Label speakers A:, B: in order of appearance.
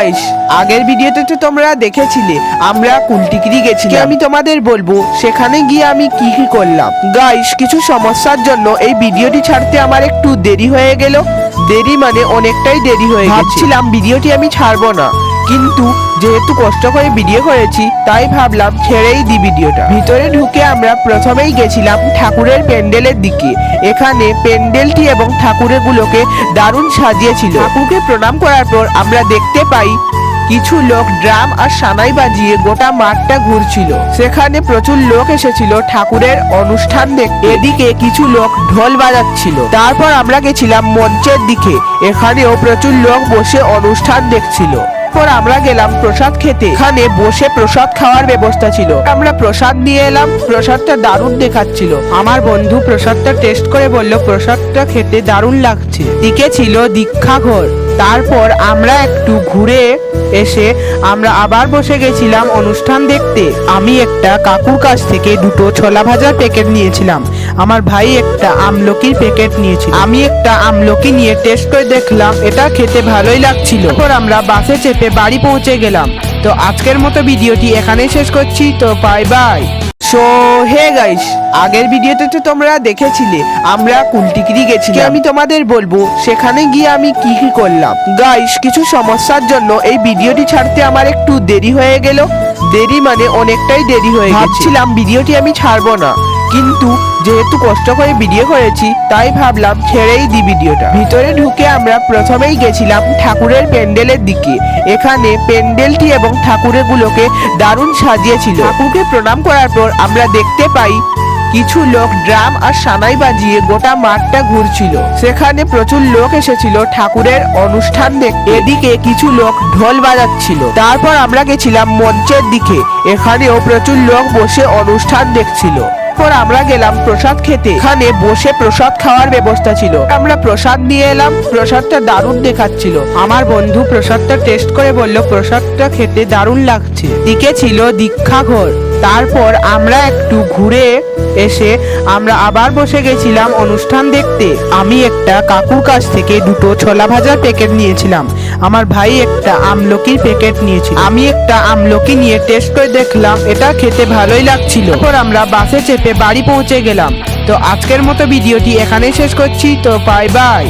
A: Guys, আগের ভিডিওতে তো তোমরা দেখেছিলে আমরা কুলটিকিরি গেছি। আমি তোমাদের বলবো সেখানে গিয়ে আমি কি কি করলাম। গাইস, কিছু সমস্যার জন্য এই ভিডিওটি ছাড়তে আমার একটু দেরি হয়ে গেল। দেরি মানে অনেকটাই দেরি হয়ে গেছে। ভাবছিলাম ভিডিওটি আমি ছাড়বো না, কিন্তু যেহেতু কষ্ট করে ভিডিও করেছি তাই ভাবলাম ছেড়েই দি ভিডিওটা। ভিতরে ঢুকে আমরা প্রথমেই গেছিলাম ঠাকুরের প্যান্ডেলের দিকে। এখানে প্যান্ডেলটি এবং ঠাকুরের গুলোকে দারুণ সাজিয়েছিল। ঠাকুরকে প্রণাম করার পর আমরা দেখতে পাই কিছু লোক ড্রাম আর সানাই বাজিয়ে গোটা মাঠটা ঘুরছিল। সেখানে প্রচুর লোক এসেছিল ঠাকুরের অনুষ্ঠান দেখতে। এদিকে কিছু লোক ঢোল বাজাচ্ছিল। তারপর আমরা গেছিলাম মঞ্চের দিকে। এখানেও প্রচুর লোক বসে অনুষ্ঠান দেখছিল। পর আমরা গেলাম প্রসাদ খেতে। এখানে বসে প্রসাদ খাওয়ার ব্যবস্থা ছিল। আমরা প্রসাদ নিয়ে এলাম। প্রসাদটা দারুণ দেখাচ্ছিল। আমার বন্ধু প্রসাদটা টেস্ট করে বলল প্রসাদটা খেতে দারুণ লাগছে। দিকে ছিল দীক্ষা ঘর। তারপর আমরা একটু ঘুরে এসে আমরা আবার বসে গেছিলাম অনুষ্ঠান দেখতে। আমি একটা কাকুর কাছ থেকে দুটো ছোলা ভাজার প্যাকেট নিয়েছিলাম। আমার ভাই একটা আমলকির প্যাকেট নিয়েছিল। আমি একটা আমলকি নিয়ে টেস্ট করে দেখলাম, এটা খেতে ভালোই লাগছিল। তারপর আমরা বাসে চেপে বাড়ি পৌঁছে গেলাম। তো আজকের মতো ভিডিওটি এখানেই শেষ করছি। তো bye bye. So hey guys, আগের ভিডিওতে তো তোমরা দেখেছিলে আমরা কুলটিকিরি গেছি। আমি তোমাদের বলবো সেখানে গিয়ে আমি কি কি করলাম। গাইস, কিছু সমস্যার জন্য এই ভিডিওটি ছাড়তে আমার একটু দেরি হয়ে গেল। দেরি মানে অনেকটাই দেরি হয়ে গেছে। ভাবছিলাম ভিডিওটি আমি ছাড়বো না, কিন্তু যেহেতু কষ্ট করে ভিডিও করেছি তাই ভাবলাম ছেড়েই দি ভিডিওটা। ভিতরে ঢুকে আমরা প্রথমেই গেছিলাম ঠাকুরের প্যান্ডেলের দিকে। এখানে প্যান্ডেলটি এবং ঠাকুরের গুলোকে দারুণ সাজিয়েছিল। ঠাকুরকে প্রণাম করার পর আমরা দেখতে পাই কিছু লোক ড্রাম আর সানাই বাজিয়ে গোটা মাঠটা ঘুরছিল। সেখানে প্রচুর লোক এসেছিল ঠাকুরের অনুষ্ঠান দেখতে। এদিকে কিছু লোক ঢোল বাজাচ্ছিল। তারপর আমরা গেছিলাম মঞ্চের দিকে। এখানেও প্রচুর লোক বসে অনুষ্ঠান দেখছিল। পর আমরা গেলাম প্রসাদ খেতে। এখানে বসে প্রসাদ খাওয়ার ব্যবস্থা ছিল। আমরা প্রসাদ নিয়ে এলাম। প্রসাদটা দারুণ দেখাচ্ছিল। আমার বন্ধু প্রসাদটা টেস্ট করে বলল প্রসাদটা খেতে দারুণ লাগছে। দিকে ছিল দীক্ষা ঘর। তারপর আমরা একটু ঘুরে এসে আমরা আবার বসে গেছিলাম অনুষ্ঠান দেখতে। আমি একটা কাকুর কাছ থেকে দুটো ছোলা ভাজার প্যাকেট নিয়েছিলাম। আমার ভাই একটা আমলকির প্যাকেট নিয়েছিল। আমি একটা আমলকি নিয়ে টেস্ট করে দেখলাম, এটা খেতে ভালোই লাগছিল। তারপর আমরা বাসে চেপে বাড়ি পৌঁছে গেলাম। তো আজকের মতো ভিডিওটি এখানেই শেষ করছি। তো বাই বাই।